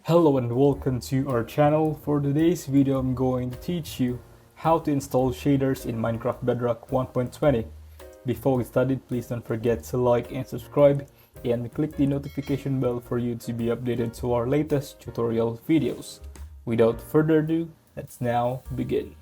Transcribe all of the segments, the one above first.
Hello and welcome to our channel. For today's video, I'm going to teach you how to install shaders in Minecraft Bedrock 1.20. Before we start, please don't forget to like and subscribe and click the notification bell for you to be updated to our latest tutorial videos. Without further ado, let's now begin.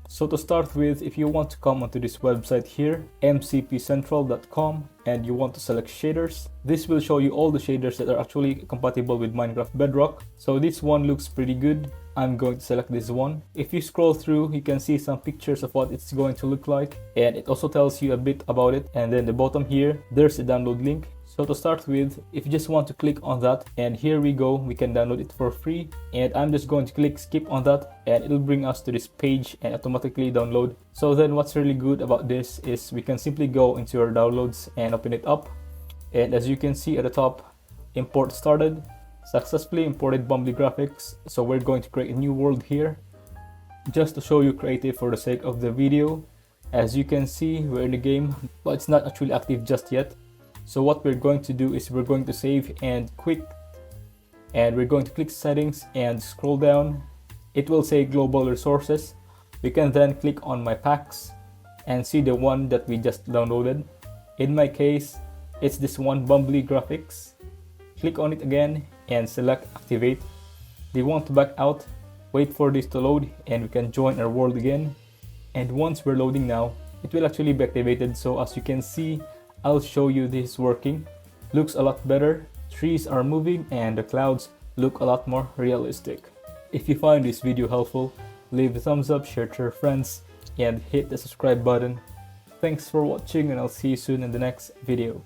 So to start with, if you want to come onto this website here, mcpcentral.com, and you want to select shaders, this will show you all the shaders that are actually compatible with Minecraft Bedrock. So this one looks pretty good. I'm going to select this one. If you scroll through, you can see some pictures of what it's going to look like, and it also tells you a bit about it. And then the bottom here, there's a download link. So to start with, if you just want to click on that, and here we go, we can download it for free. And I'm just going to click skip on that, and it'll bring us to this page and automatically download. So then what's really good about this is we can simply go into our downloads and open it up. And as you can see at the top, import started, successfully imported Bumbly graphics. So we're going to create a new world here, just to show you creative for the sake of the video. As you can see, we're in the game, but it's not actually active just yet. So what we're going to do is we're going to save and quit, and we're going to click settings and scroll down. It will say global resources. We can then click on my packs and see the one that we just downloaded. In my case, it's this one, Bumbly graphics. Click on it again and select activate. We want to back out, wait for this to load, and we can join our world again. And once we're loading now, it will actually be activated. So as you can see, I'll show you this working. Looks a lot better. Trees are moving and the clouds look a lot more realistic. If you find this video helpful, leave a thumbs up, share to your friends, and hit the subscribe button. Thanks for watching, and I'll see you soon in the next video.